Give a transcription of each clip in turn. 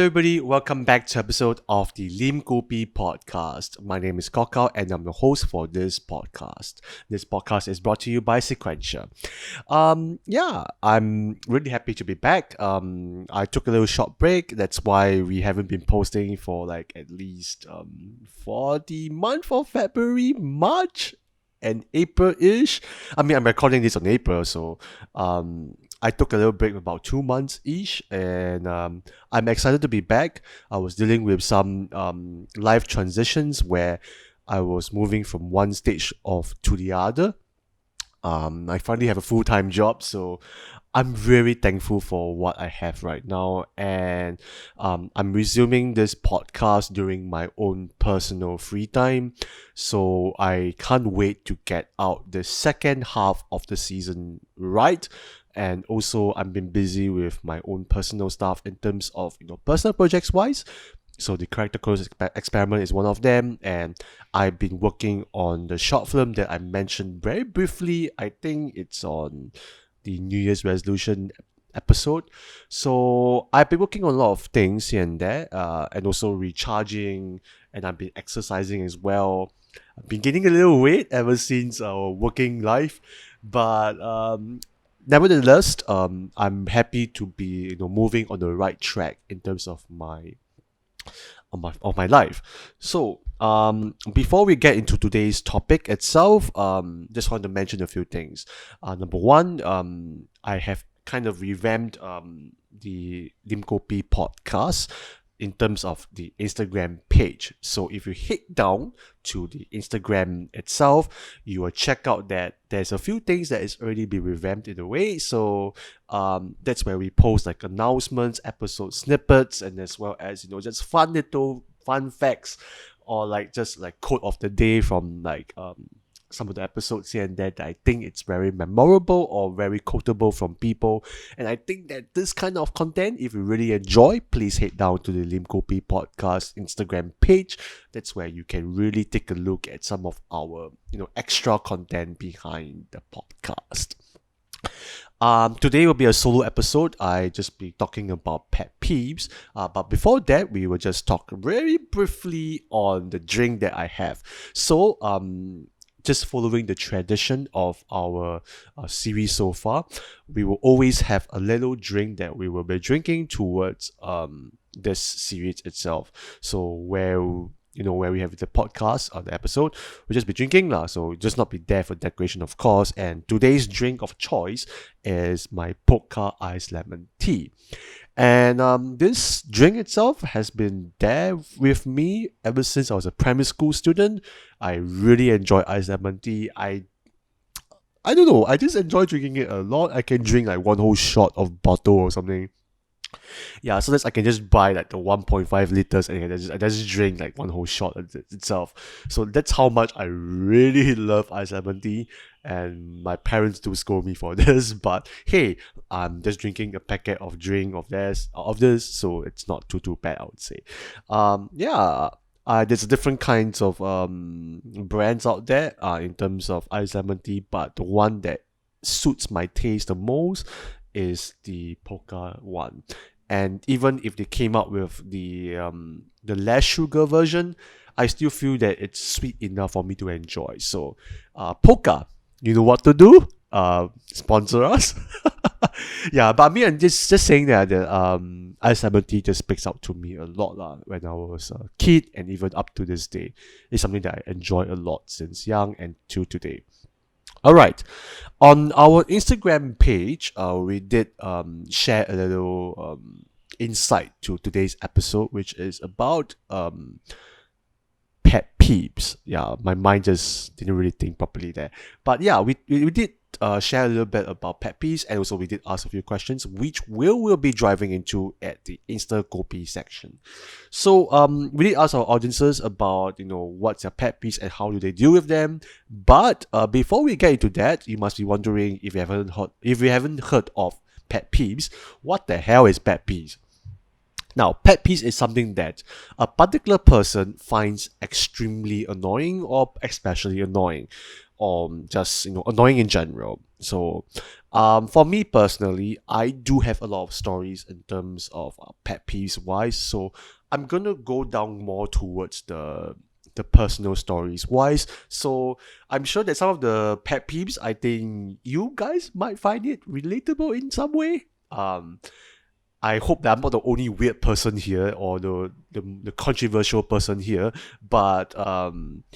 everybody, welcome back to episode of the Lim Kopi podcast. My name is Kok Hao and I'm the host for this podcast. This podcast is brought to you by Sequentia. I'm really happy to be back. I took a little short break. That's why we haven't been posting for like at least for the month of February, March and April-ish. I mean, I'm recording this on April, so I took a little break about 2 months-ish, and I'm excited to be back. I was dealing with some life transitions where I was moving from one stage to the other. I finally have a full-time job, so I'm very thankful for what I have right now, and I'm resuming this podcast during my own personal free time, so I can't wait to get out the second half of the season right. And also, I've been busy with my own personal stuff in terms of personal projects wise. So the character close experiment is one of them, and I've been working on the short film that I mentioned very briefly. I think it's on the New Year's resolution episode. So I've been working on a lot of things here and there, and also recharging, and I've been exercising as well. I've been gaining a little weight ever since our working life, but nevertheless, I'm happy to be moving on the right track in terms of my life. So before we get into today's topic itself, just want to mention a few things. Number one, I have kind of revamped the Lim Kopi podcast in terms of the Instagram page. So if you head down to the Instagram itself, you will check out that there's a few things that is already been revamped in a way. So that's where we post like announcements, episode snippets, and as well as just fun facts, or like just like quote of the day from like some of the episodes here and there that I think it's very memorable or very quotable from people. And I think that this kind of content, if you really enjoy, please head down to the Lim Kopi podcast Instagram page. That's where you can really take a look at some of our extra content behind the podcast. Today will be a solo episode. I just be talking about pet peeves. But before that, we will just talk very briefly on the drink that I have. So just following the tradition of our series so far, we will always have a little drink that we will be drinking towards this series itself. So where we have the podcast or the episode, we'll just be drinking lah. So just not be there for decoration, of course. And today's drink of choice is my Pokka iced lemon tea. And this drink itself has been there with me ever since I was a primary school student. I really enjoy iced lemon tea. I don't know, I just enjoy drinking it a lot. I can drink like one whole shot of bottle or something. Yeah, so I can just buy like the 1.5 liters and I just drink like one whole shot itself. So that's how much I really love iced lemon tea. And my parents do scold me for this, but hey, I'm just drinking a packet of drink of this, so it's not too bad, I would say. There's different kinds of brands out there in terms of iced lemon tea, but the one that suits my taste the most is the Pokka one. And even if they came out with the less sugar version, I still feel that it's sweet enough for me to enjoy. So Pokka, you know what to do. Sponsor us. Yeah, but I mean, I'm just saying that the iced lemon tea just speaks out to me a lot when I was a kid, and even up to this day. It's something that I enjoy a lot since young and till today. Alright, on our Instagram page, we did share a little insight to today's episode, which is about pet peeves. Yeah, my mind just didn't really think properly there. But yeah, we did share a little bit about pet peeves, and also we did ask a few questions, which we'll be driving into at the Insta Kopi section. So we did ask our audiences about what's their pet peeves and how do they deal with them. But before we get into that, you must be wondering, if you haven't heard of pet peeves, what the hell is pet peeves? Now, pet peeves is something that a particular person finds extremely annoying or especially annoying, or just annoying in general. So For me personally, I do have a lot of stories in terms of pet peeves wise. So I'm gonna go down more towards the personal stories wise. So I'm sure that some of the pet peeves, I think you guys might find it relatable in some way. I hope that I'm not the only weird person here or the controversial person here. But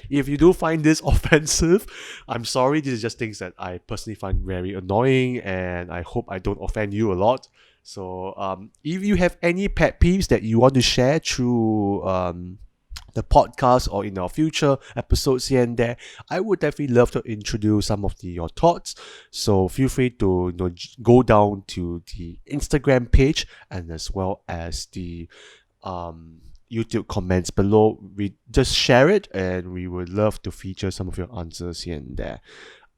if you do find this offensive, I'm sorry. This is just things that I personally find very annoying, and I hope I don't offend you a lot. So if you have any pet peeves that you want to share through the podcast or in our future episodes here and there, I would definitely love to introduce some of your thoughts. So feel free to go down to the Instagram page and as well as the YouTube comments below. We just share it, and we would love to feature some of your answers here and there.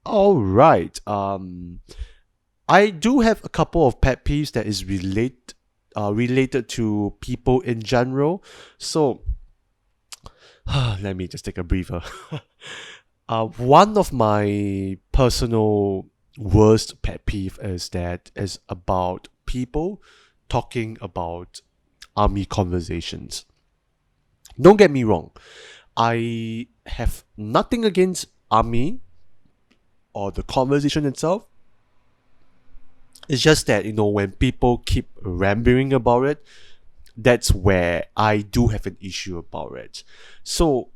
All right. I do have a couple of pet peeves that is related to people in general. So let me just take a breather. One of my personal worst pet peeve is about people talking about army conversations. Don't get me wrong. I have nothing against army or the conversation itself. It's just that, when people keep rambling about it, that's where I do have an issue about it. So,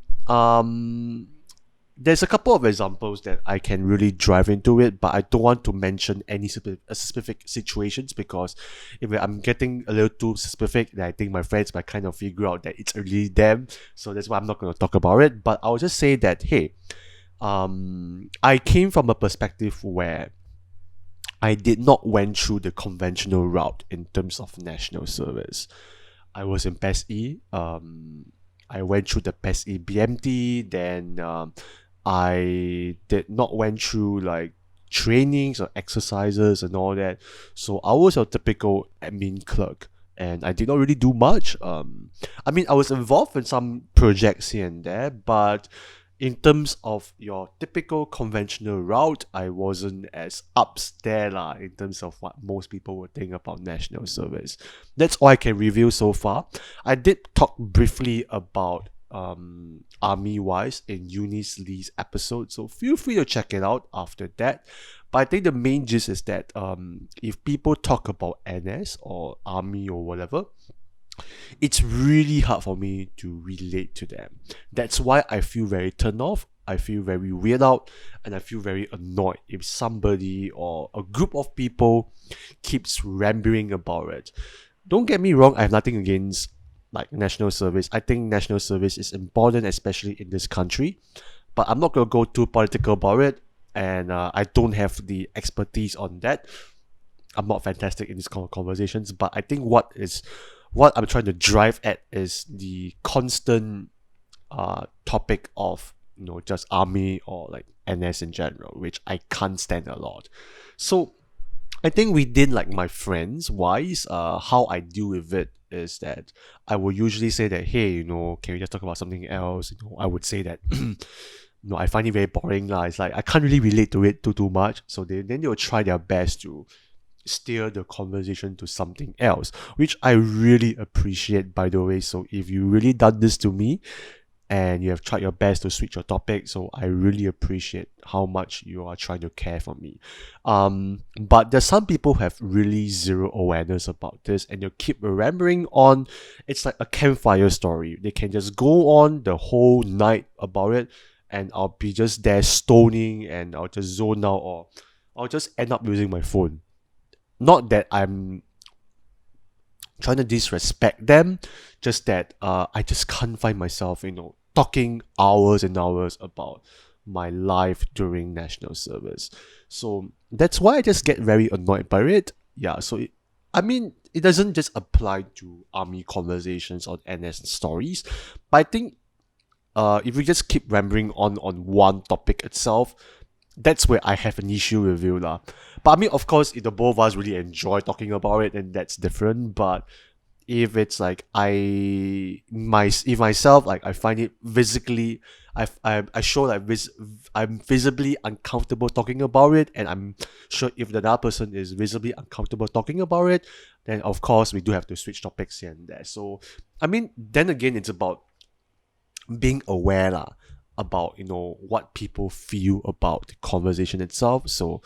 there's a couple of examples that I can really drive into it, but I don't want to mention any specific situations, because if I'm getting a little too specific, then I think my friends might kind of figure out that it's really them. So that's why I'm not going to talk about it. But I'll just say that, hey, I came from a perspective where I did not went through the conventional route in terms of national service. I was in PES-E. I went through the PES-E BMT. Then I did not went through like trainings or exercises and all that. So I was a typical admin clerk, and I did not really do much. I mean, I was involved in some projects here and there, but in terms of your typical conventional route, I wasn't as ups there lah, in terms of what most people would think about national service. That's all I can review so far. I did talk briefly about army wise in Eunice Lee's episode, so feel free to check it out after that. But I think the main gist is that if people talk about NS or army or whatever, it's really hard for me to relate to them. That's why I feel very turned off, I feel very weird out, and I feel very annoyed if somebody or a group of people keeps rambling about it. Don't get me wrong, I have nothing against like national service. I think national service is important, especially in this country. But I'm not going to go too political about it, and I don't have the expertise on that. I'm not fantastic in these conversations, but I think what I'm trying to drive at is the constant topic of just army or like NS in general, which I can't stand a lot. So I think within like my friends wise, how I deal with it is that I will usually say that, hey, can we just talk about something else? I would say that I find it very boring lah. It's like I can't really relate to it too much. So then they will try their best to steer the conversation to something else, which I really appreciate, by the way. So if you really done this to me and you have tried your best to switch your topic, so I really appreciate how much you are trying to care for me. But there's some people who have really zero awareness about this, and you keep rambling on. It's like a campfire story. They can just go on the whole night about it, and I'll be just there stoning, and I'll just zone out, or I'll just end up using my phone. Not that I'm trying to disrespect them, just that I just can't find myself, talking hours and hours about my life during national service. So that's why I just get very annoyed by it. Yeah, so it doesn't just apply to army conversations or NS stories, but I think if we just keep rambling on one topic itself, that's where I have an issue with you lah. But of course, if the both of us really enjoy talking about it, then that's different. But if it's like if myself, like I find it physically I show like I'm visibly uncomfortable talking about it, and I'm sure if the other person is visibly uncomfortable talking about it, then of course we do have to switch topics here and there. So I mean, then again, it's about being aware lah, about what people feel about the conversation itself. So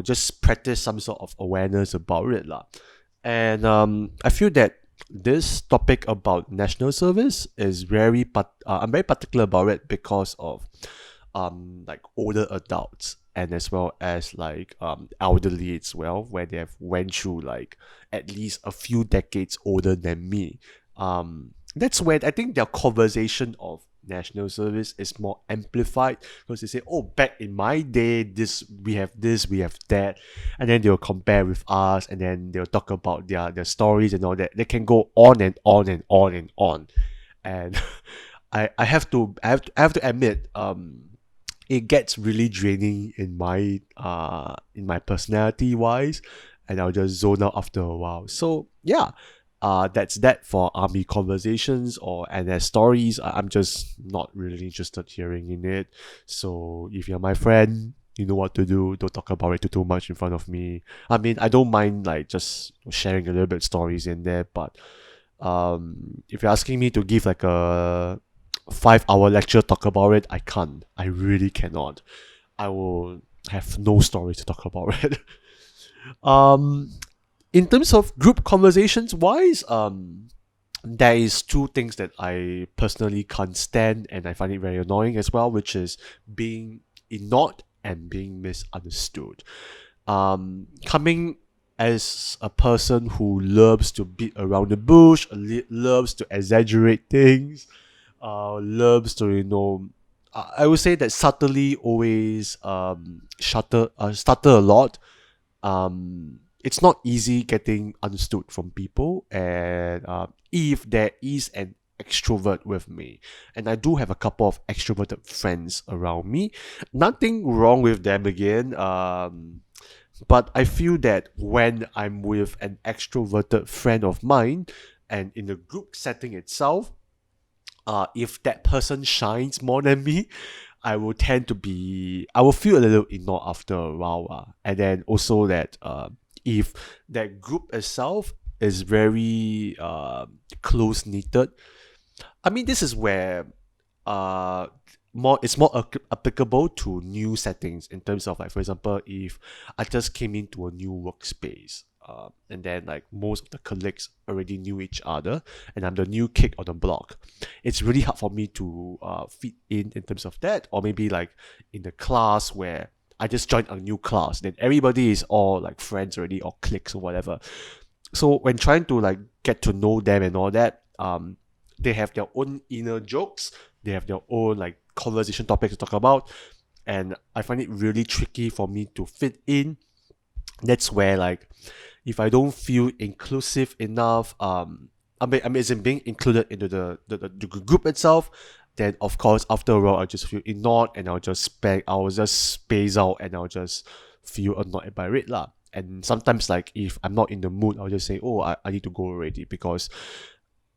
just practice some sort of awareness about it lah. And I feel that this topic about national service is I'm very particular about it because of like older adults, and as well as like elderly as well, where they have went through like at least a few decades older than me. That's where I think their conversation of national service is more amplified, because they say, oh, back in my day, this, we have that, and then they'll compare with us, and then they'll talk about their stories and all that. They can go on and on and on and on. And I have to admit, it gets really draining in my personality wise, and I'll just zone out after a while. So yeah, that's that for army conversations or NS stories. I'm just not really interested hearing in it. So if you're my friend, you know what to do. Don't talk about it too much in front of me. I mean, I don't mind like just sharing a little bit stories in there, but if you're asking me to give like a 5-hour lecture talk about it, I can't. I really cannot. I will have no story to talk about it. um in terms of group conversations wise, there is two things that I personally can't stand, and I find it very annoying as well, which is being ignored and being misunderstood. Coming as a person who loves to beat around the bush, loves to exaggerate things, loves to I would say that subtly always stutter a lot. It's not easy getting understood from people, and if there is an extrovert with me, and I do have a couple of extroverted friends around me, nothing wrong with them again. But I feel that when I'm with an extroverted friend of mine, and in the group setting itself, if that person shines more than me, I will feel a little ignored after a while. And then also that if that group itself is very close knitted, I mean, this is where uh it's more applicable to new settings, in terms of like, for example, if I just came into a new workspace, and then like most of the colleagues already knew each other, and I'm the new kid on the block, it's really hard for me to fit in terms of that. Or maybe like in the class where I just joined a new class, then everybody is all like friends already, or cliques or whatever. So when trying to like get to know them and all that, they have their own inner jokes, they have their own like conversation topics to talk about, and I find it really tricky for me to fit in. That's where like, if I don't feel inclusive enough, I mean, as in being included into the group itself, then of course after a while I just feel ignored, and I'll just space out, and I'll just feel annoyed by it lah. And sometimes like, if I'm not in the mood, I'll just say, oh, I need to go already, because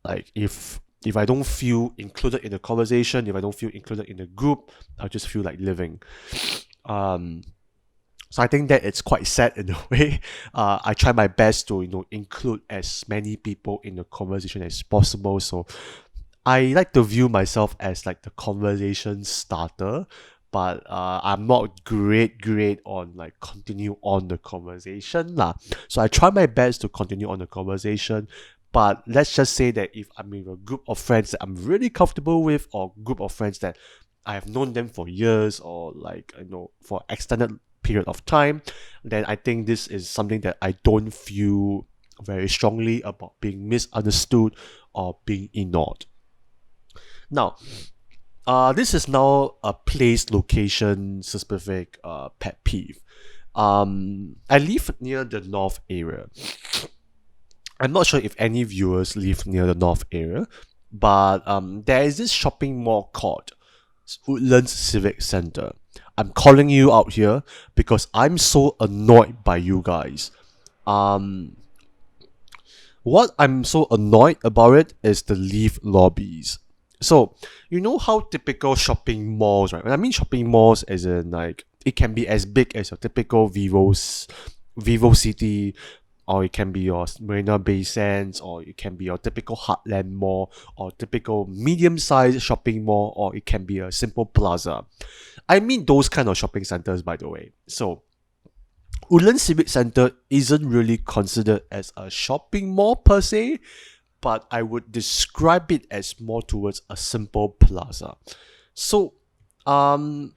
like if I don't feel included in the conversation, if I don't feel included in the group, I'll just feel like living. So I think that it's quite sad in a way. I try my best to include as many people in the conversation as possible. So I like to view myself as like the conversation starter, but I'm not great on like continue on the conversation lah. So I try my best to continue on the conversation. But let's just say that if I'm in a group of friends that I'm really comfortable with, or group of friends that I have known them for years, or like for extended period of time, then I think this is something that I don't feel very strongly about, being misunderstood or being ignored. Now, this is now a place location specific pet peeve. I live near the north area. I'm not sure if any viewers live near the north area, but there is this shopping mall called Woodlands Civic Center. I'm calling you out here because I'm so annoyed by you guys. What I'm so annoyed about it is the lift lobbies. So, you know how typical shopping malls, right? When I mean shopping malls, as in like it can be as big as your typical Vivo City, or it can be your Marina Bay Sands, or it can be your typical Heartland Mall, or typical medium-sized shopping mall, or it can be a simple plaza. I mean those kind of shopping centers, by the way. So, Woodlands Civic Center isn't really considered as a shopping mall per se, but I would describe it as more towards a simple plaza. So, um,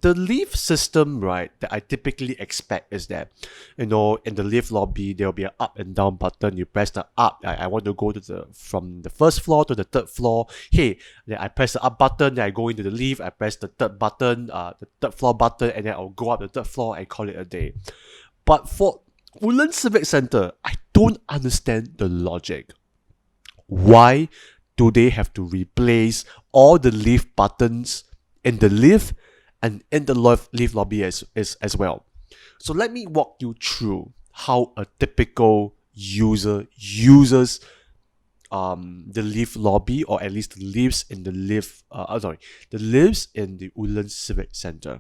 the lift system, right, that I typically expect is that, in the lift lobby, there'll be an up and down button. You press the up. I want to go to from the first floor to the third floor. Hey, then I press the up button. Then I go into the lift. I press the third button, the third floor button, and then I'll go up the third floor and call it a day. But for Woodlands Civic Center, I don't understand the logic. Why do they have to replace all the lift buttons in the lift and in the lift lobby as well? So let me walk you through how a typical user uses the lift lobby, or at least the lifts in the lifts in the Woodlands Civic Center.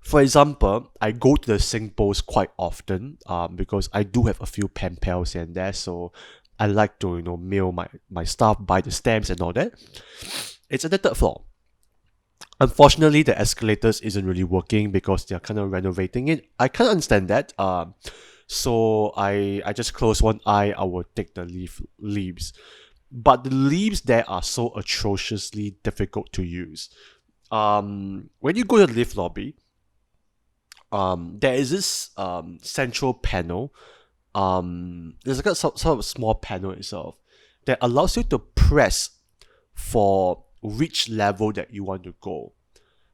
For example, I go to the SingPost quite often because I do have a few pen pals here and there, so I like to mail my stuff, buy the stamps and all that. It's at the third floor. Unfortunately, the escalators isn't really working because they're kind of renovating it. I can't understand that. So I just close one eye. I will take the leaves. But the leaves there are so atrociously difficult to use. When you go to the lift lobby, there is this central panel. There's like a sort of small panel itself that allows you to press for which level that you want to go.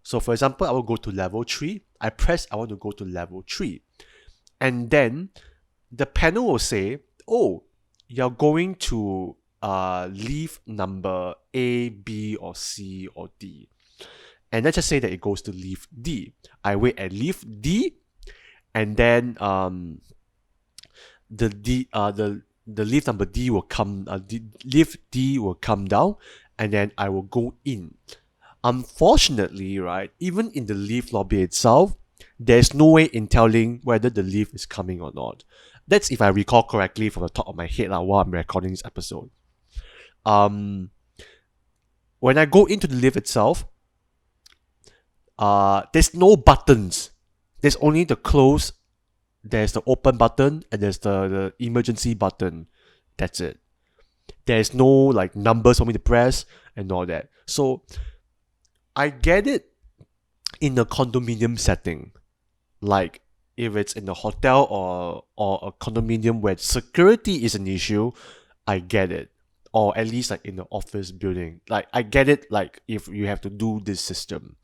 So for example, I will go to level 3. I want to go to level 3. And then the panel will say, oh, you're going to leave number A, B, or C, or D. And let's just say that it goes to leave D. I wait at leave D, and then the leaf number D will come. Leaf D will come down, and then I will go in. Unfortunately, right, even in the lift lobby itself, there's no way in telling whether the lift is coming or not. That's if I recall correctly from the top of my head while I'm recording this episode. When I go into the lift itself, there's no buttons. There's only the close, there's the open button, and there's the emergency button. That's it. There's no like numbers for me to press and all that. So I get it in a condominium setting. Like if it's in a hotel or a condominium where security is an issue, I get it. Or at least like in the office building. Like I get it like if you have to do this system.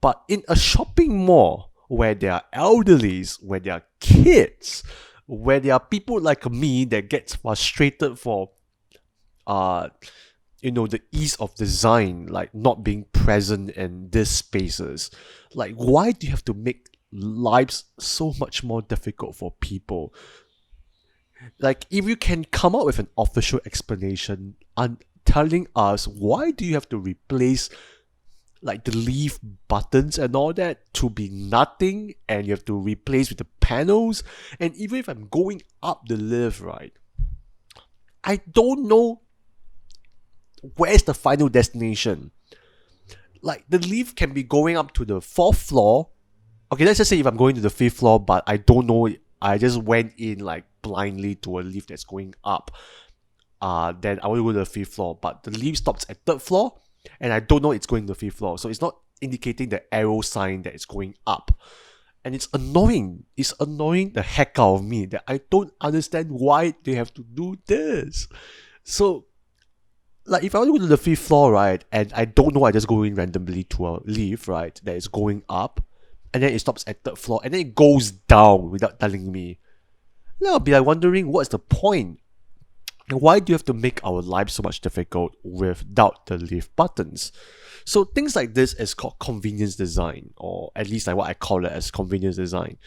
But in a shopping mall where there are elderlies, where there are kids, where there are people like me that gets frustrated for the ease of design, like not being present in these spaces. Like, why do you have to make lives so much more difficult for people? Like, if you can come up with an official explanation and telling us why do you have to replace like the leave buttons and all that to be nothing, and you have to replace with the panels. And even if I'm going up the lift, right, I don't know where's the final destination. Like the lift can be going up to the 4th floor. Okay, let's just say if I'm going to the 5th floor, but I don't know, I just went in like blindly to a lift that's going up. Then I want to go to the 5th floor, but the lift stops at 3rd floor. And I don't know it's going to the 5th floor. So it's not indicating the arrow sign that it's going up. And it's annoying. It's annoying the heck out of me that I don't understand why they have to do this. So, like if I want to go to the 5th floor, right, and I don't know, I just go in randomly to a lift, right, that is going up. And then it stops at 3rd floor. And then it goes down without telling me. Then I'll be like wondering what's the point? And why do you have to make our lives so much difficult without the lift buttons? So things like this is called convenience design, or at least like what I call it as convenience design.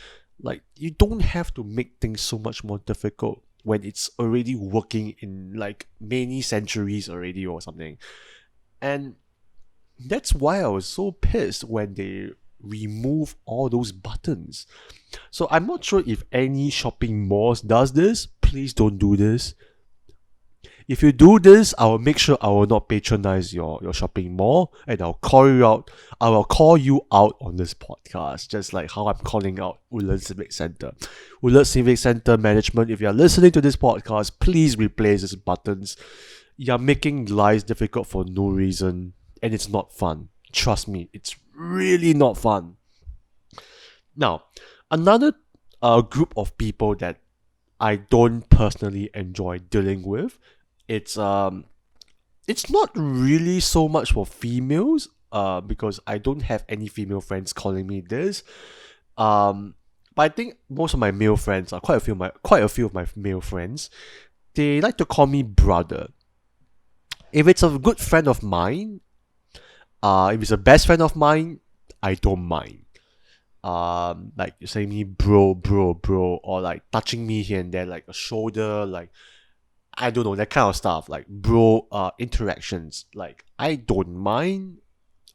Like you don't have to make things so much more difficult. when it's already working in like many centuries already or something. And that's why I was so pissed when they remove all those buttons. So I'm not sure if any shopping malls does this. Please don't do this. If you do this, I will make sure I will not patronize your shopping mall, and I'll call you out. I will call you out on this podcast, just like how I'm calling out Woodlands Civic Centre. Woodlands Civic Centre management, if you are listening to this podcast, please replace these buttons. You're making lives difficult for no reason, and it's not fun. Trust me, it's really not fun. Now, another group of people that I don't personally enjoy dealing with, it's not really so much for females, because I don't have any female friends calling me this. But I think most of my male friends are quite a few of my male friends. They like to call me brother. If it's a good friend of mine, if it's a best friend of mine, I don't mind. Like you saying me bro, or like touching me here and there, like a shoulder, like I don't know, that kind of stuff, like bro interactions, like I don't mind.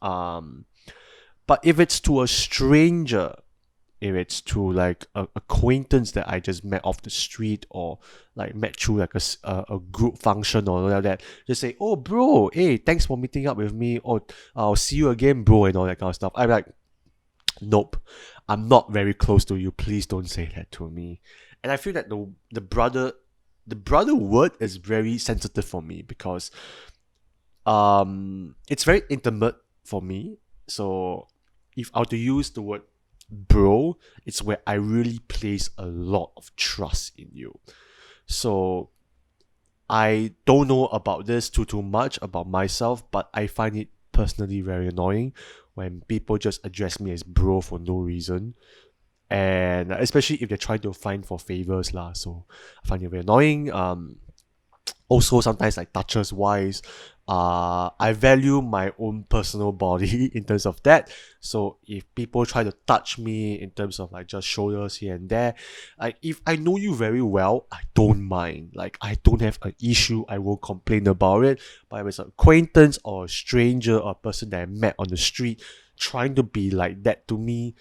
But if it's to a stranger, if it's to like a acquaintance that I just met off the street or like met through like a group function or like that, just say, oh bro, hey, thanks for meeting up with me, or I'll see you again bro, and all that kind of stuff. I'm like, nope, I'm not very close to you, please don't say that to me. And I feel that the brother word is very sensitive for me, because it's very intimate for me. So if I were to use the word bro, it's where I really place a lot of trust in you. So I don't know about this too much about myself, but I find it personally very annoying when people just address me as bro for no reason, and especially if they're trying to find for favors lah. So I find it very annoying. Also sometimes like touches wise, I value my own personal body in terms of that. So if people try to touch me in terms of like just shoulders here and there, like if I know you very well, I don't mind. Like I don't have an issue, I won't complain about it. But if it's an acquaintance or a stranger or a person that I met on the street trying to be like that to me,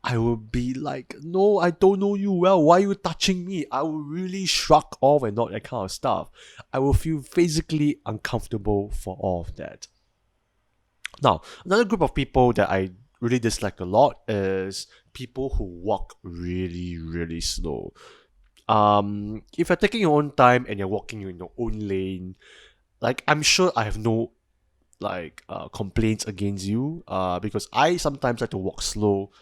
I will be like, no, I don't know you well. Why are you touching me? I will really shrug off and not that kind of stuff. I will feel physically uncomfortable for all of that. Now, another group of people that I really dislike a lot is people who walk really, really slow. If you're taking your own time and you're walking in your own lane, like I'm sure I have no complaints against you. Because I sometimes like to walk slow.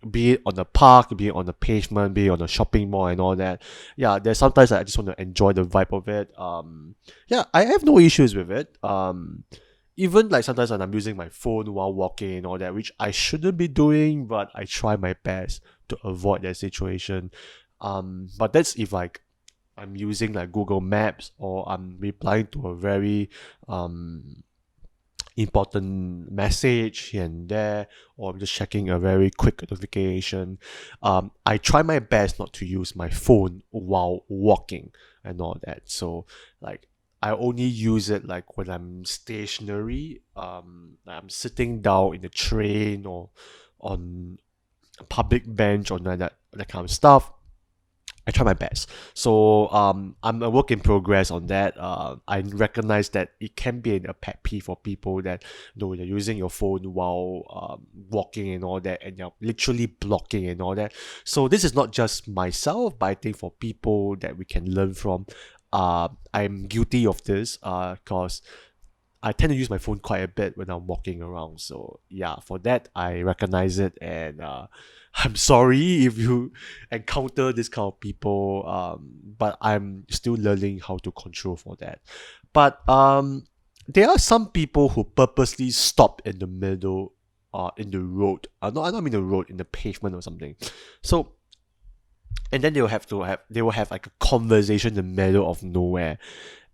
Be it on the park, be it on the pavement, be it on the shopping mall and all that. Yeah, there's sometimes I just want to enjoy the vibe of it. Yeah, I have no issues with it. Even like sometimes when I'm using my phone while walking and all that, which I shouldn't be doing, but I try my best to avoid that situation. But that's if like I'm using like Google Maps, or I'm replying to a very important message here and there, or I'm just checking a very quick notification. I try my best not to use my phone while walking and all that. So like I only use it like when I'm stationary, I'm sitting down in the train or on a public bench or that kind of stuff. I try my best. So I'm a work in progress on that. I recognize that it can be a pet peeve for people that you're using your phone while walking and all that, and you're literally blocking and all that. So this is not just myself, but I think for people that we can learn from. I'm guilty of this because I tend to use my phone quite a bit when I'm walking around. So yeah, for that I recognize it, and I'm sorry if you encounter this kind of people. But I'm still learning how to control for that. But there are some people who purposely stop in the middle, in the road. I don't mean the road, in the pavement or something. So. And then they will have like a conversation in the middle of nowhere,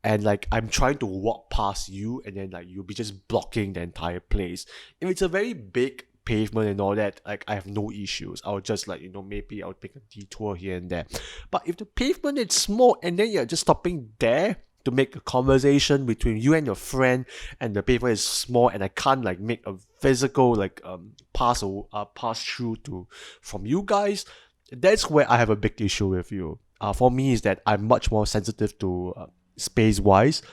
and like I'm trying to walk past you, and then like you'll be just blocking the entire place. If it's a very big pavement and all that, like I have no issues. I'll just like, maybe I'll take a detour here and there. But if the pavement is small and then you're just stopping there to make a conversation between you and your friend, and the pavement is small and I can't like make a physical like pass through to from you guys, that's where I have a big issue with you. For me is that I'm much more sensitive to space wise.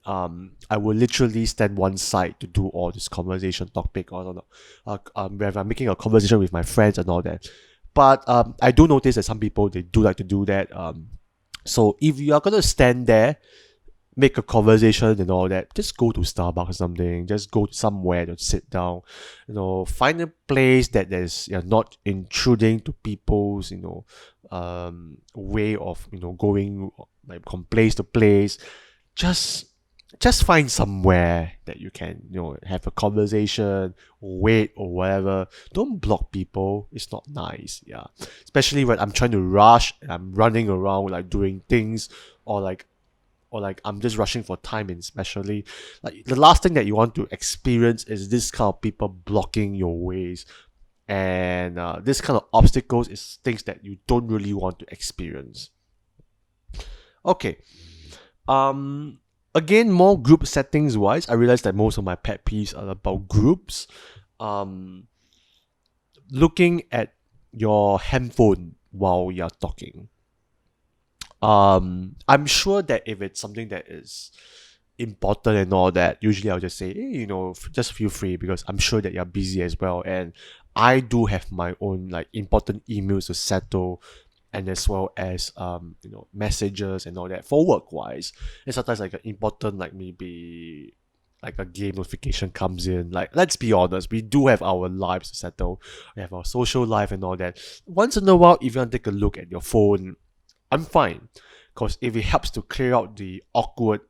I will literally stand one side to do all this conversation topic or where I'm making a conversation with my friends and all that. But I do notice that some people, they do like to do that. So if you are gonna stand there, make a conversation and all that, just go to Starbucks or something. Just go somewhere to sit down. Find a place that is, you're not intruding to people's way of going like from place to place. Just find somewhere that you can have a conversation, wait or whatever. Don't block people. It's not nice. Yeah, especially when I'm trying to rush and I'm running around like doing things, or like I'm just rushing for time. And especially like the last thing that you want to experience is this kind of people blocking your ways, and this kind of obstacles is things that you don't really want to experience. Okay. Again, more group settings wise, I realized that most of my pet peeves are about groups. Looking at your handphone while you're talking. I'm sure that if it's something that is important and all that, usually I'll just say, hey, just feel free, because I'm sure that you're busy as well, and I do have my own like important emails to settle, and as well as messages and all that for work wise. And sometimes like an important, like maybe like a game notification comes in. Like, let's be honest, we do have our lives to settle. We have our social life and all that. Once in a while, if you want to take a look at your phone, I'm fine, because if it helps to clear out the awkward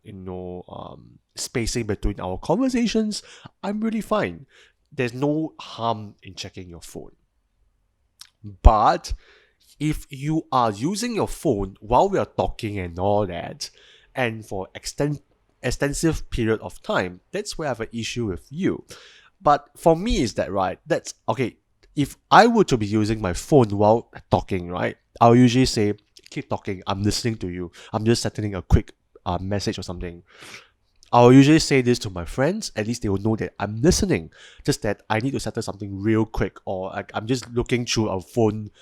spacing between our conversations, I'm really fine. There's no harm in checking your phone. But if you are using your phone while we are talking and all that, and for extensive period of time, that's where I have an issue with you. But for me, is that right? That's okay. If I were to be using my phone while talking, right, I'll usually say, keep talking, I'm listening to you. I'm just sending a quick message or something. I'll usually say this to my friends. At least they will know that I'm listening. Just that I need to settle something real quick, or like I'm just looking through our phone.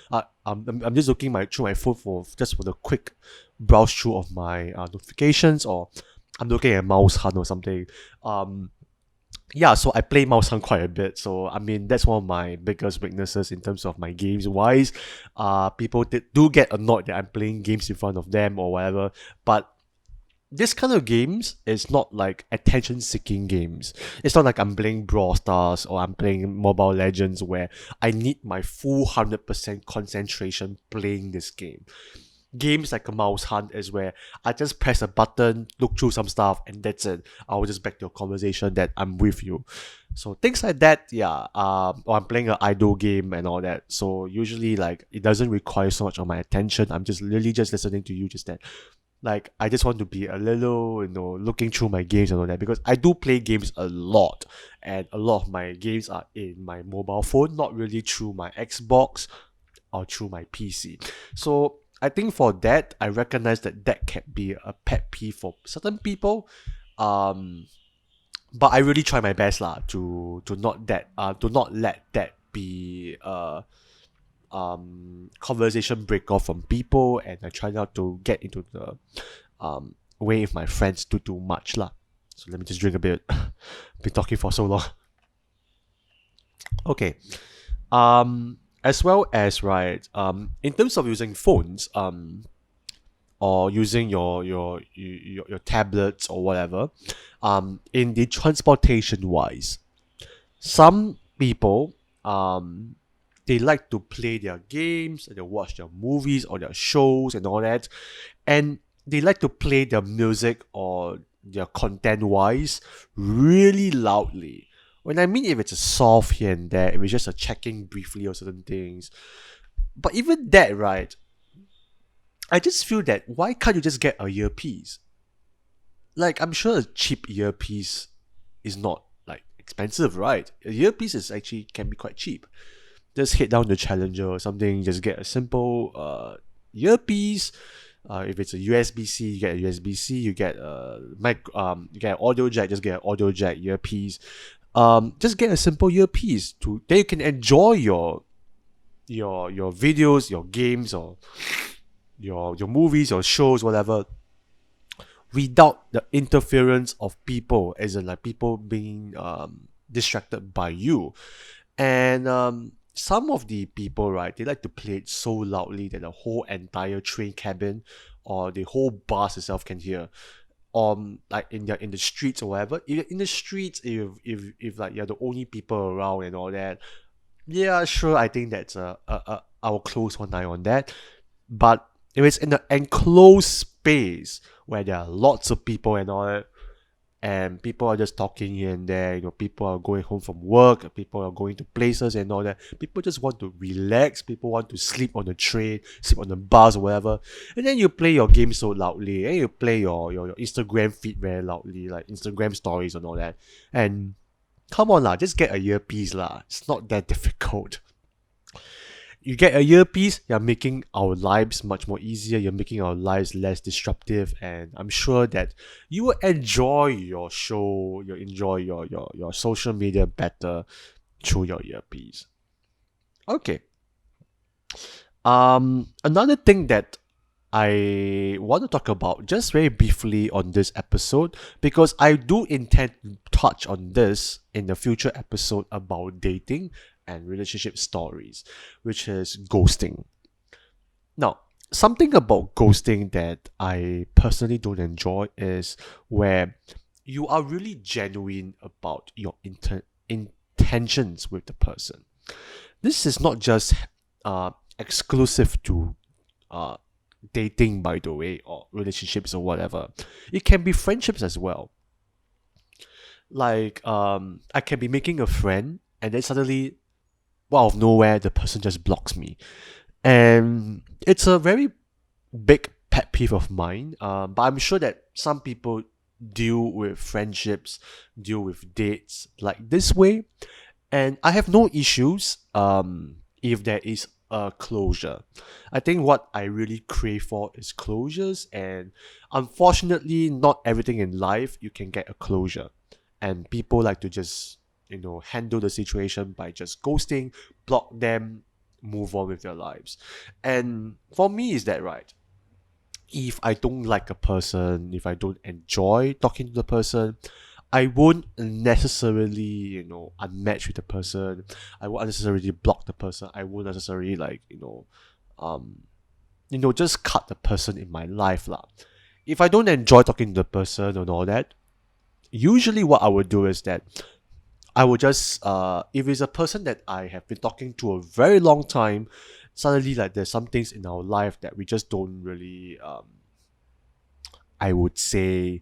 I'm just looking through my phone for the quick browse through of my notifications, or I'm looking at Mouse Hunt or something. Yeah, so I play Mouse Hunt quite a bit. So I mean, that's one of my biggest weaknesses in terms of my games wise. People do get annoyed that I'm playing games in front of them or whatever, but this kind of games is not like attention seeking games. It's not like I'm playing Brawl Stars or I'm playing Mobile Legends where I need my full 100% concentration playing this game. Games like a Mouse Hunt is where I just press a button, look through some stuff, and that's it. I'll just back to a conversation that I'm with you. So things like that, yeah. Or I'm playing an idle game and all that. So usually, like, it doesn't require so much of my attention. I'm just really just listening to you, just that. Like, I just want to be a little, looking through my games and all that, because I do play games a lot, and a lot of my games are in my mobile phone, not really through my Xbox or through my PC. So I think for that, I recognize that can be a pet peeve for certain people. But I really try my best lah to not let that be conversation break off from people, and I try not to get into the way with my friends too much lah. So let me just drink a bit. Been talking for so long. Okay. As well as right, in terms of using phones, or using your tablets or whatever, in the transportation wise, some people they like to play their games, they watch their movies or their shows and all that, and they like to play their music or their content wise really loudly. When I mean, if it's a soft here and there, if it's just a checking briefly or certain things, but even that, right, I just feel that why can't you just get a earpiece? Like, I'm sure a cheap earpiece is not like expensive, right? A earpiece is actually can be quite cheap. Just head down to Challenger or something. Just get a simple earpiece. If it's a USB-C, you get a USB-C. You get a you get an audio jack. Just get an audio jack earpiece. Just get a simple earpiece to then you can enjoy your videos, your games, or your movies, your shows, whatever, without the interference of people, as in like people being distracted by you. And some of the people, right, they like to play it so loudly that the whole entire train cabin or the whole bus itself can hear. Like in the streets or whatever. In the streets, if like you're the only people around and all that, yeah, sure, I think that's I'll close one eye on that. But if it's in an enclosed space where there are lots of people and all that, and people are just talking here and there, people are going home from work, people are going to places and all that, people just want to relax, people want to sleep on the train, sleep on the bus or whatever, and then you play your game so loudly, and you play your Instagram feed very loudly, like Instagram stories and all that, and come on lah, just get a earpiece lah, it's not that difficult. You get a earpiece, you're making our lives much more easier, you're making our lives less disruptive, and I'm sure that you will enjoy your show, you'll enjoy your social media better through your earpiece. Okay. Another thing that I want to talk about just very briefly on this episode, because I do intend to touch on this in the future episode about dating and relationship stories, which is ghosting. Now, something about ghosting that I personally don't enjoy is where you are really genuine about your intentions with the person. This is not just exclusive to dating, by the way, or relationships or whatever. It can be friendships as well. Like I can be making a friend and then suddenly, out of nowhere, the person just blocks me. And it's a very big pet peeve of mine. But I'm sure that some people deal with friendships, deal with dates like this way. And I have no issues if there is a closure. I think what I really crave for is closures. And unfortunately, not everything in life you can get a closure. And people like to just handle the situation by just ghosting, block them, move on with their lives. And for me, is that right? If I don't like a person, if I don't enjoy talking to the person, I won't necessarily, unmatch with the person. I won't necessarily block the person. I won't necessarily just cut the person in my life lah. If I don't enjoy talking to the person and all that, usually what I would do is that I would just, if it's a person that I have been talking to a very long time, suddenly like there's some things in our life that we just don't really, I would say,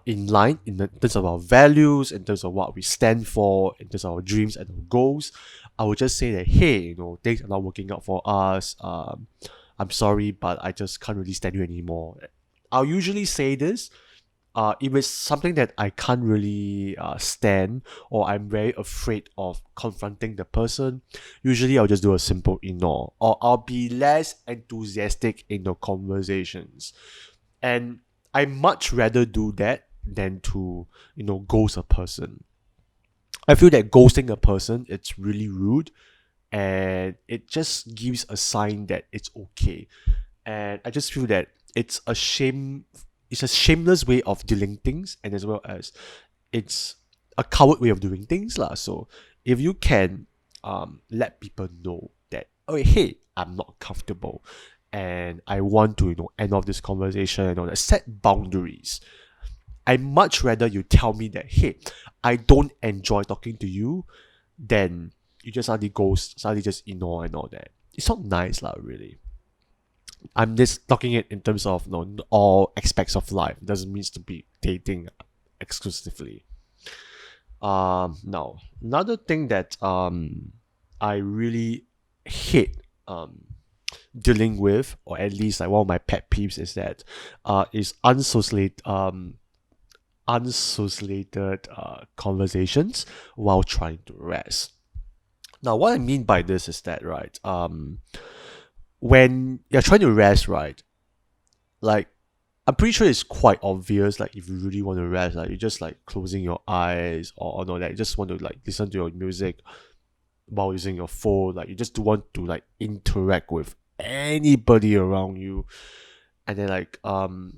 in line in terms of our values, in terms of what we stand for, in terms of our dreams and our goals. I would just say that, hey, things are not working out for us. I'm sorry, but I just can't really stand you anymore. I'll usually say this. If it's something that I can't really stand, or I'm very afraid of confronting the person, usually I'll just do a simple ignore, or I'll be less enthusiastic in the conversations. And I much rather do that than to, ghost a person. I feel that ghosting a person, it's really rude, and it just gives a sign that it's okay. And I just feel that it's a shameless way of dealing things, and as well as it's a coward way of doing things lah. So if you can let people know that, oh hey, I'm not comfortable and I want to end off this conversation and all that, set boundaries. I much rather you tell me that, hey, I don't enjoy talking to you, than you just suddenly ghost, suddenly just ignore and all that. It's not nice lah, really. I'm just talking it in terms of all aspects of life. It doesn't mean to be dating exclusively. Now another thing that I really hate dealing with, or at least like one of my pet peeves, is that is unsociated conversations while trying to rest. Now, what I mean by this is that, right, when you're trying to rest, right, like, I'm pretty sure it's quite obvious, like, if you really want to rest, like, you're just, like, closing your eyes or no, that you just want to, like, listen to your music while using your phone, like, you just don't want to, like, interact with anybody around you. And then, like,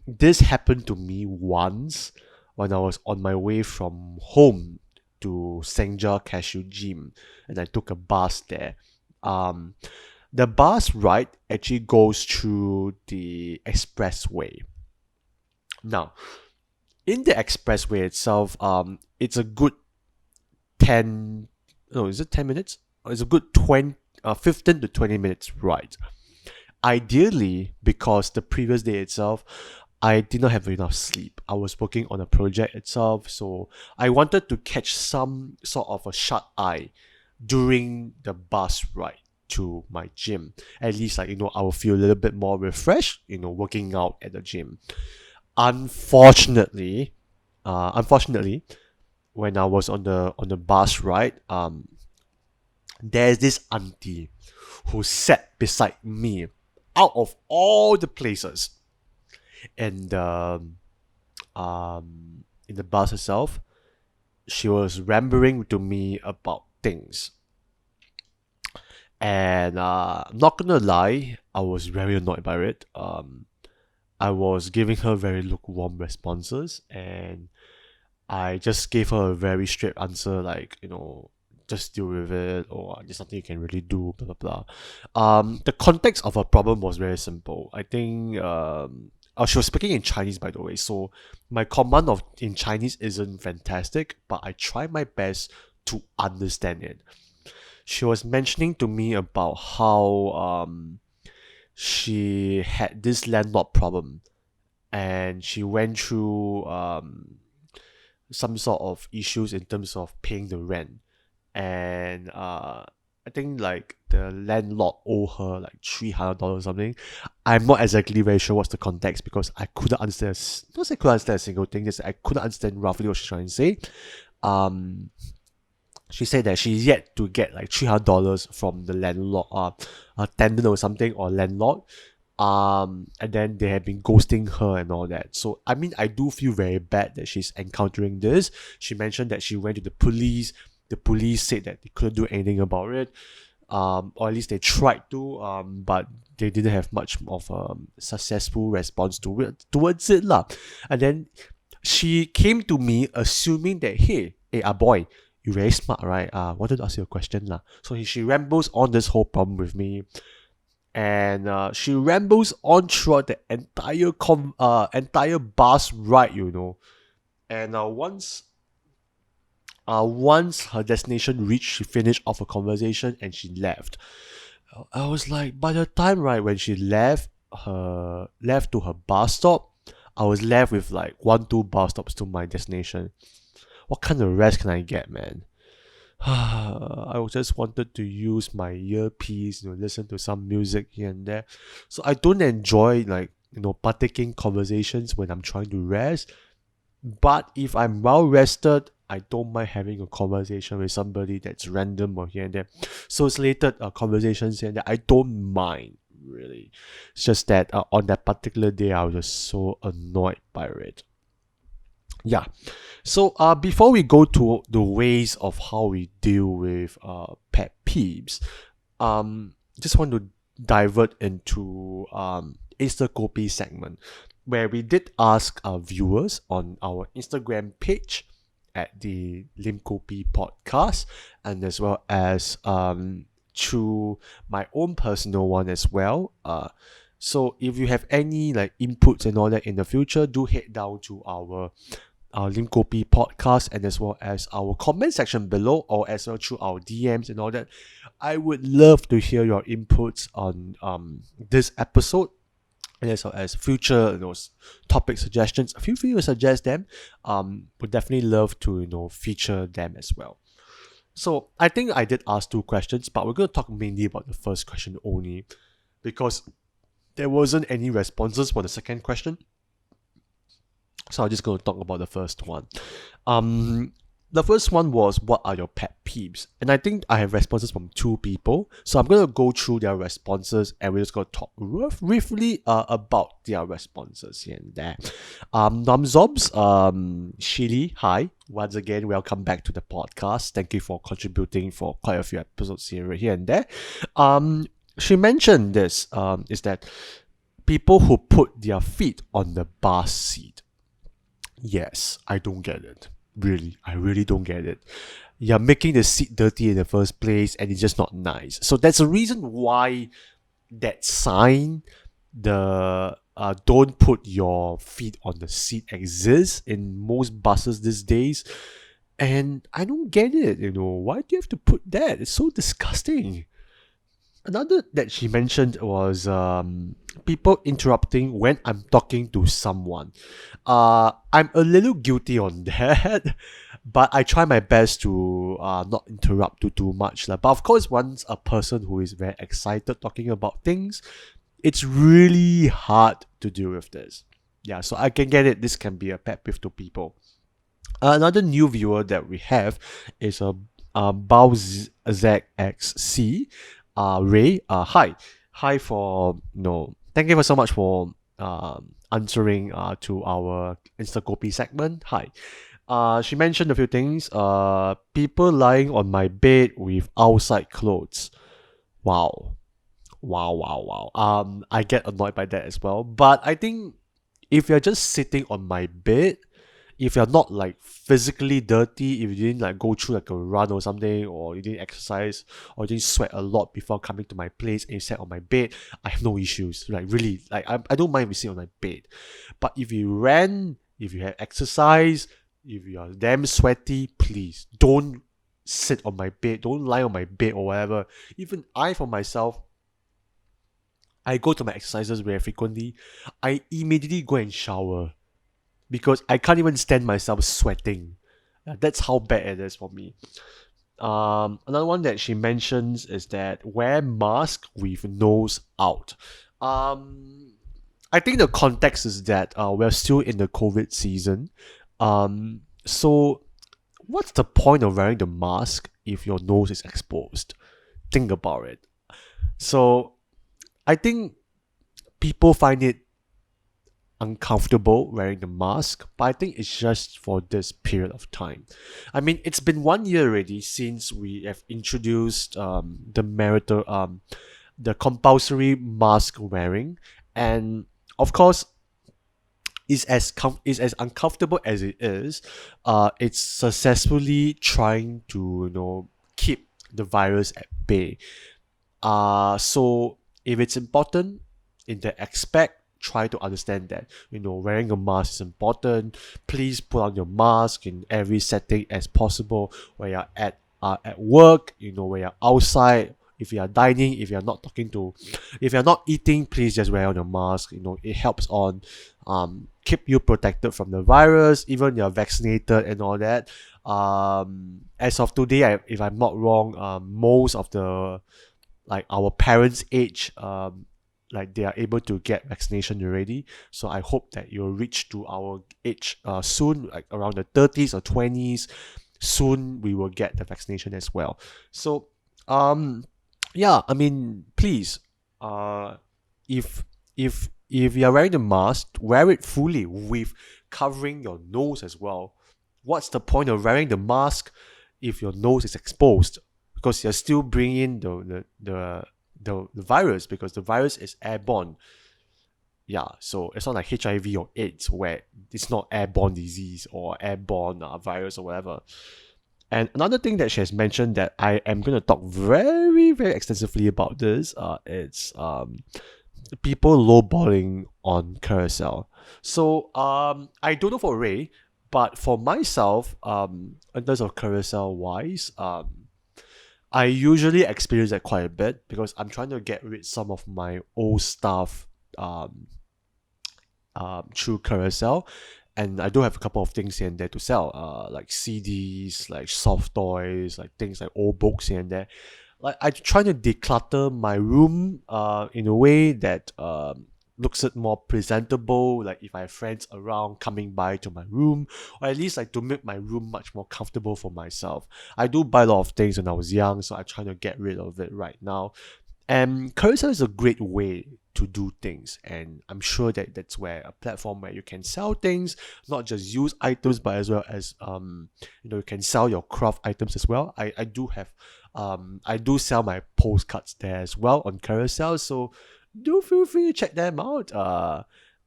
this happened to me once when I was on my way from home to Senja Cashew Gym, and I took a bus there. Um, the bus ride actually goes through the expressway. Now, in the expressway itself, it's a good 10, no, is it 10 minutes? It's a good 15 to 20 minutes ride. Ideally, because the previous day itself, I did not have enough sleep. I was working on a project itself, so I wanted to catch some sort of a shut eye during the bus ride to my gym. At least, like, I will feel a little bit more refreshed, working out at the gym. Unfortunately, when I was on the bus ride, there's this auntie who sat beside me out of all the places. And in the bus itself, she was rambling to me about things. And I'm not gonna lie, I was very annoyed by it. I was giving her very lukewarm responses, and I just gave her a very straight answer, like, just deal with it, or there's nothing you can really do, blah blah blah. The context of her problem was very simple. I think she was speaking in Chinese, by the way, so my command of in Chinese isn't fantastic, but I try my best to understand it. She was mentioning to me about how she had this landlord problem, and she went through some sort of issues in terms of paying the rent. And I think, like, the landlord owe her like $300 or something. I'm not exactly very sure what's the context, because I couldn't understand. Not say couldn't understand a single thing. Just I couldn't understand roughly what she's trying to say. She said that she's yet to get like $300 from the landlord, a tenant or something, or landlord. And then they have been ghosting her and all that. So I mean, I do feel very bad that she's encountering this. She mentioned that she went to the police. The police said that they couldn't do anything about it. Or at least they tried to, but they didn't have much of a successful response towards it lah. And then she came to me assuming that, hey, boy, you very smart, right? Wanted to ask you a question lah. So she rambles on this whole problem with me, and she rambles on throughout the entire bus ride, And once her destination reached, she finished off a conversation and she left. I was like, by the time, right, when she left to her bus stop, I was left with like 1-2 bus stops to my destination. What kind of rest can I get, man? I just wanted to use my earpiece, listen to some music here and there. So I don't enjoy, like, partaking conversations when I'm trying to rest. But if I'm well rested, I don't mind having a conversation with somebody that's random or here and there. So slated conversations here and there, I don't mind, really. It's just that on that particular day, I was just so annoyed by it. Yeah. So before we go to the ways of how we deal with pet peeves, just want to divert into Insta Kopi segment, where we did ask our viewers on our Instagram page at the Lim Kopi podcast, and as well as through my own personal one as well. So if you have any like inputs and all that in the future, do head down to our Lim Kopi podcast, and as well as our comment section below, or as well through our DMs and all that. I would love to hear your inputs on this episode, and as well as future topic suggestions. Feel free to suggest them. Would definitely love to feature them as well. So I think I did ask 2 questions, but we're going to talk mainly about the first question only, because there wasn't any responses for the second question. So I'm just going to talk about the first one. Um, the first one was, what are your pet peeves? And I think I have responses from two people. So I'm going to go through their responses and we're just going to talk briefly about their responses here and there. Namzobs, Shili, hi. Once again, welcome back to the podcast. Thank you for contributing for quite a few episodes here and there. She mentioned this, is that people who put their feet on the bus seat. Yes, I don't get it. Really, I really don't get it. You're making the seat dirty in the first place and it's just not nice. So that's the reason why that sign, the don't put your feet on the seat, exists in most buses these days. And I don't get it, why do you have to put that? It's so disgusting. Another that she mentioned was people interrupting when I'm talking to someone. I'm a little guilty on that, but I try my best to not interrupt too much. But of course, once a person who is very excited talking about things, it's really hard to deal with this. Yeah, so I can get it. This can be a pet peeve to people. Another new viewer that we have is a BaoZXC. Ray, hi for thank you so much for answering to our Insta Kopi segment. Hi. She mentioned a few things. People lying on my bed with outside clothes. Wow. I get annoyed by that as well. But I think if you're just sitting on my bed, if you're not like physically dirty, if you didn't like go through like a run or something, or you didn't exercise, or you didn't sweat a lot before coming to my place and you sat on my bed, I have no issues. Like really, like I don't mind if you sit on my bed. But if you ran, if you have exercise, if you are damn sweaty, please don't sit on my bed, don't lie on my bed or whatever. Even I for myself, I go to my exercises very frequently. I immediately go and shower because I can't even stand myself sweating. That's how bad it is for me. Another one that she mentions is that wear mask with nose out. I think the context is that we're still in the COVID season. So what's the point of wearing the mask if your nose is exposed? Think about it. So I think people find it uncomfortable wearing the mask, but I think it's just for this period of time. I mean, it's been 1 year already since we have introduced the compulsory mask wearing, and of course, is as uncomfortable as it is. It's successfully trying to keep the virus at bay. So if it's important in that aspect, try to understand that wearing a mask is important. Please put on your mask in every setting as possible. Where you're at work, where you're outside, if you are dining, if you're not eating, please just wear on your mask. It helps on keep you protected from the virus, even you're vaccinated and all that. As of today, if I'm not wrong, most of the like our parents' age, like they are able to get vaccination already. So I hope that you'll reach to our age soon, like around the 30s or 20s. Soon we will get the vaccination as well. So yeah, I mean, please, if you're wearing the mask, wear it fully with covering your nose as well. What's the point of wearing the mask if your nose is exposed? Because you're still bringing the virus, because the virus is airborne. Yeah, so it's not like HIV or AIDS where it's not airborne disease or airborne virus or whatever. And another thing that she has mentioned that I am going to talk very, very extensively about this, it's people lowballing on carousel. So I don't know for Ray, but for myself, in terms of carousel wise, I usually experience that quite a bit because I'm trying to get rid some of my old stuff through Carousel, and I do have a couple of things here and there to sell, like CDs, like soft toys, like things like old books here and there. Like I try to declutter my room in a way that looks it more presentable, like if I have friends around coming by to my room, or at least like to make my room much more comfortable for myself. I do buy a lot of things when I was young, so I try to get rid of it right now. And Carousel is a great way to do things, and I'm sure that that's where a platform where you can sell things, not just use items, but as well as you can sell your craft items as well. I do have I do sell my postcards there as well on Carousel, so do feel free to check them out.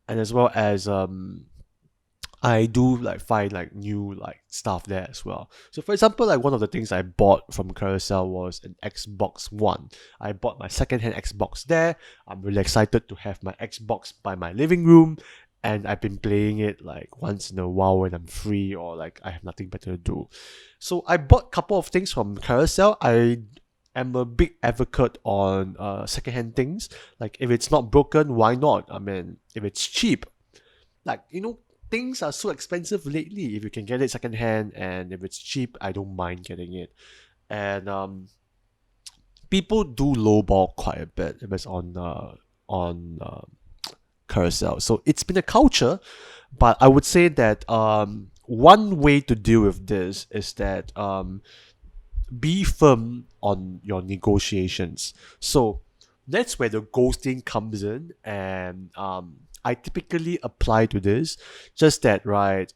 And as well as I do like find like new like stuff there as well. So for example, like one of the things I bought from Carousel was an Xbox One. I bought my secondhand Xbox there. I'm really excited to have my Xbox by my living room, and I've been playing it like once in a while when I'm free or like I have nothing better to do. So I bought a couple of things from Carousel. I am a big advocate on secondhand things. Like if it's not broken, why not? I mean, if it's cheap, like things are so expensive lately. If you can get it secondhand and if it's cheap, I don't mind getting it. And people do lowball quite a bit if it's on Carousel. So it's been a culture, but I would say that one way to deal with this is that be firm on your negotiations. So that's where the ghosting comes in, and I typically apply to this. Just that, right?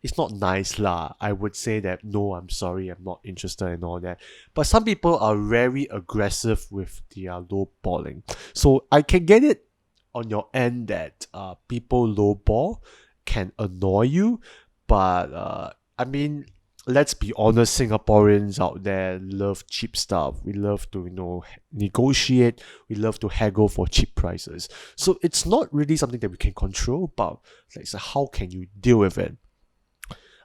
It's not nice lah. I would say that no, I'm sorry, I'm not interested and all that. But some people are very aggressive with their lowballing. So I can get it on your end that people lowball can annoy you, but I mean, let's be honest, Singaporeans out there love cheap stuff. We love to, negotiate. We love to haggle for cheap prices. So it's not really something that we can control, but like, so how can you deal with it?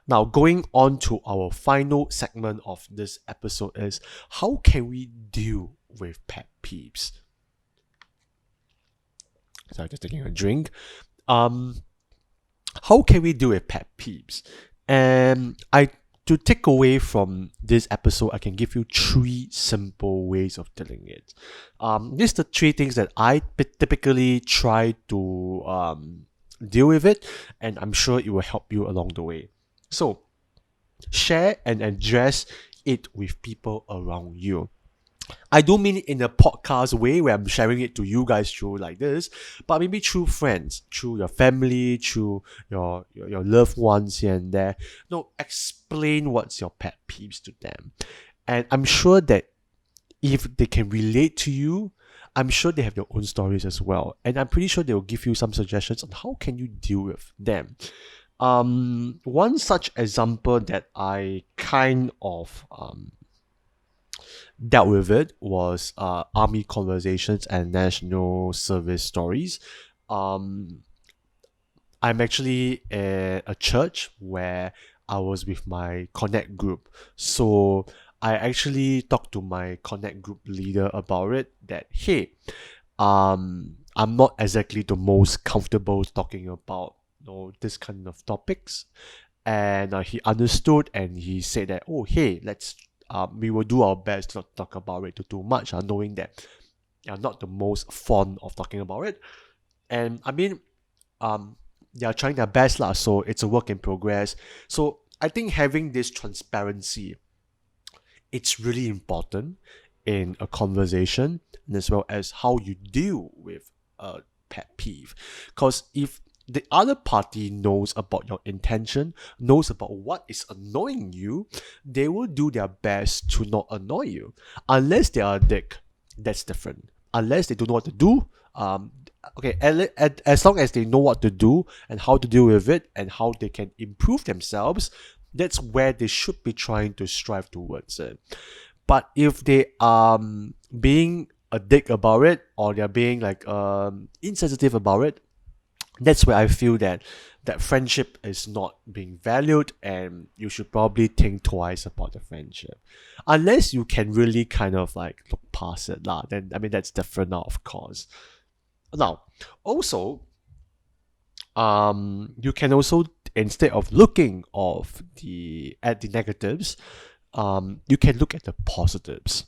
Now, going on to our final segment of this episode is how can we deal with pet peeves? Sorry, just taking a drink. How can we deal with pet peeves? And to take away from this episode, I can give you 3 simple ways of dealing it. These are the 3 things that I typically try to deal with it, and I'm sure it will help you along the way. So, share and address it with people around you. I don't mean it in a podcast way where I'm sharing it to you guys through like this, but maybe through friends, through your family, through your loved ones here and there. Explain what's your pet peeves to them. And I'm sure that if they can relate to you, I'm sure they have their own stories as well. And I'm pretty sure they will give you some suggestions on how can you deal with them. One such example that I kind of dealt with it was army conversations and national service stories. I'm actually at a church where I was with my connect group. So I actually talked to my connect group leader about it that, hey, I'm not exactly the most comfortable talking about this kind of topics. And he understood and he said that, oh, hey, we will do our best to not talk about it too much, knowing that I'm not the most fond of talking about it. And I mean, they are trying their best lah, so it's a work in progress. So I think having this transparency, it's really important in a conversation, and as well as how you deal with a pet peeve. Because if the other party knows about your intention, knows about what is annoying you, they will do their best to not annoy you. Unless they are a dick, that's different. Unless they don't know what to do, as long as they know what to do and how to deal with it and how they can improve themselves, that's where they should be trying to strive towards it. But if they are being a dick about it, or they're being like insensitive about it, that's where I feel that friendship is not being valued, and you should probably think twice about the friendship. Unless you can really kind of like look past it lah, then I mean that's different now, of course. Now, also, you can also, instead of looking at the negatives, you can look at the positives.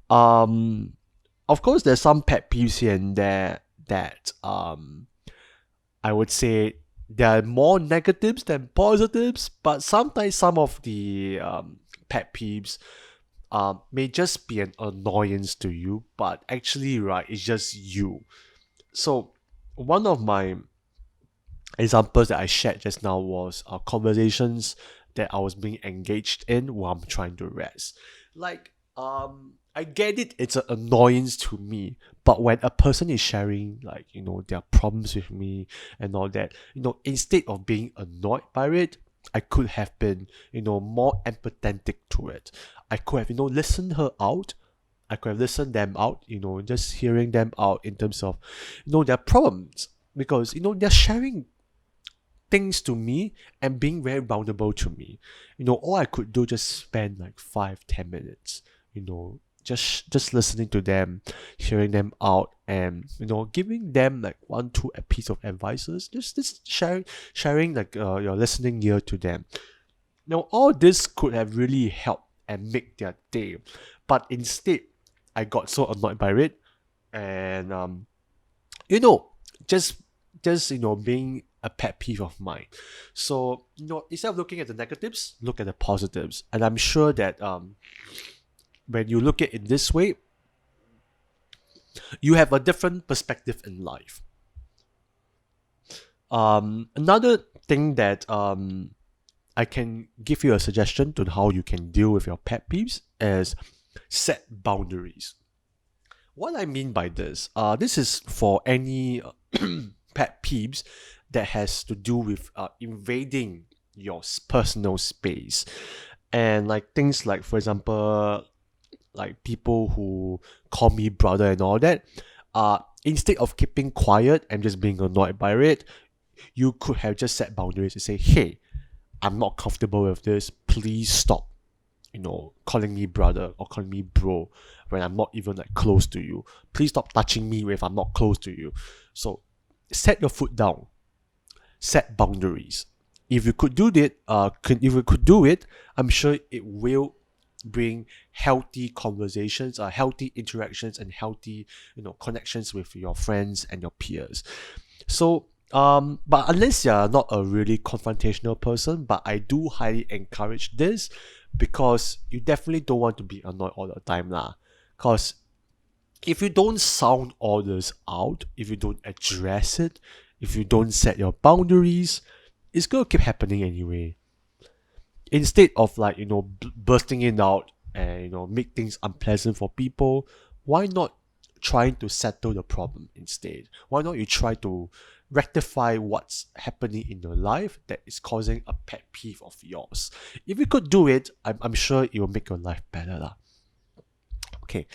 Of course, there's some pet peeves here and there that I would say there are more negatives than positives, but sometimes some of the pet peeves may just be an annoyance to you, but actually, right, it's just you. So, one of my examples that I shared just now was conversations that I was being engaged in while I'm trying to rest. Like, I get it, it's an annoyance to me, but when a person is sharing, like, their problems with me and all that, instead of being annoyed by it, I could have been, more empathetic to it. I could have, listened her out. I could have listened them out, just hearing them out in terms of, their problems. Because, they're sharing things to me and being very vulnerable to me. All I could do just spend like 5-10 minutes, just listening to them, hearing them out, and giving them like 1-2 a piece of advices, just sharing like your listening ear to them. Now all this could have really helped and make their day, but instead I got so annoyed by it, and just being a pet peeve of mine. So instead of looking at the negatives, look at the positives, and I'm sure that when you look at it this way, you have a different perspective in life. Another thing that I can give you a suggestion to how you can deal with your pet peeves is set boundaries. What I mean by this is for any pet peeves that has to do with invading your personal space, and like things like, for example, like people who call me brother and all that. Instead of keeping quiet and just being annoyed by it, you could have just set boundaries and say, hey, I'm not comfortable with this, please stop calling me brother or calling me bro when I'm not even like close to you. Please stop touching me if I'm not close to you. So set your foot down, set boundaries. If you could do it, I'm sure it will bring healthy conversations, healthy interactions, and healthy connections with your friends and your peers. So but unless you're not a really confrontational person, but I do highly encourage this, because you definitely don't want to be annoyed all the time lah. Because if you don't sound all this out, if you don't address it, if you don't set your boundaries, it's gonna keep happening anyway. Instead of like bursting it out and make things unpleasant for people, why not trying to settle the problem instead? Why not you try to rectify what's happening in your life that is causing a pet peeve of yours? If you could do it, I'm sure it will make your life better lah. Okay.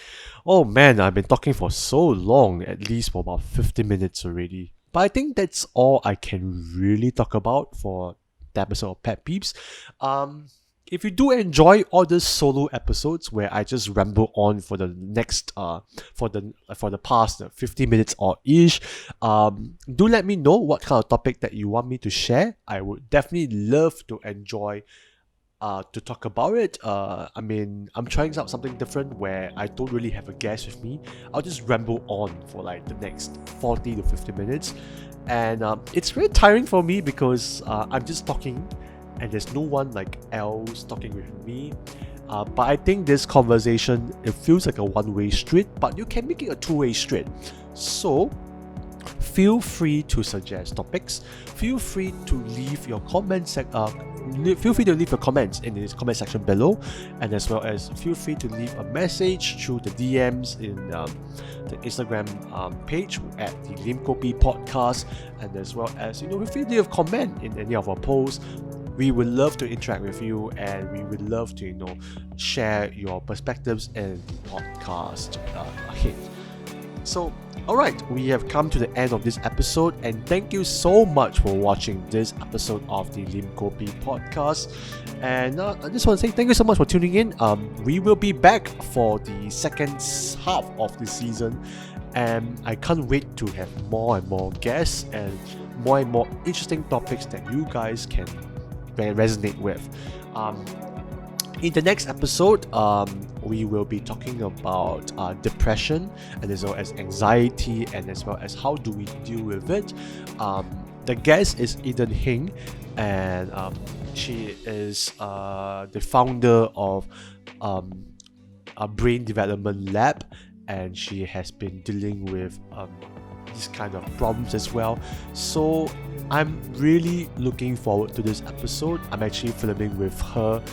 Oh man, I've been talking for so long, at least for about 50 minutes already. But I think that's all I can really talk about for the episode of Pet Peeves. If you do enjoy all these solo episodes where I just ramble on for the next for the past 50 minutes or ish, do let me know what kind of topic that you want me to share. I would definitely love to enjoy to talk about it. I mean, I'm trying out something different where I don't really have a guest with me. I'll just ramble on for like the next 40 to 50 minutes, and it's very tiring for me because I'm just talking and there's no one like else talking with me. But I think this conversation, it feels like a one-way street, but you can make it a two-way street. So feel free to suggest topics. Feel free to leave your comments. Feel free to leave your comments in the comment section below, and as well as feel free to leave a message through the DMs in the Instagram page at the Lim Kopi podcast, and as well as feel free to leave a comment in any of our posts. We would love to interact with you, and we would love to share your perspectives in the podcast ahead. So alright, we have come to the end of this episode, and thank you so much for watching this episode of the Lim Kopi podcast. And I just want to say thank you so much for tuning in. We will be back for the second half of the season, and I can't wait to have more and more guests and more interesting topics that you guys can resonate with. In the next episode, we will be talking about depression, and as well as anxiety, and as well as how do we deal with it. The guest is Eden Hing, and she is the founder of a brain development lab, and she has been dealing with this kind of problems as well. So I'm really looking forward to this episode. I'm actually filming with her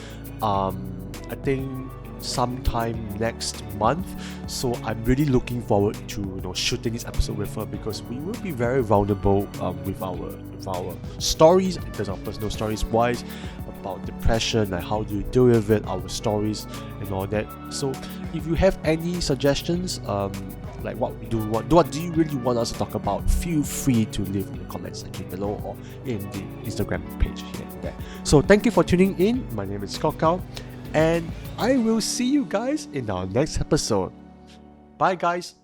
I think sometime next month, so I'm really looking forward to shooting this episode with her, because we will be very vulnerable with our stories, in terms of personal stories wise, about depression, like how do you deal with it, our stories and all that. So if you have any suggestions, like what do you really want us to talk about, feel free to leave in the comments section below or in the Instagram page here and there. So thank you for tuning in. My name is Stalk Kok Hao, and I will see you guys in our next episode. Bye guys.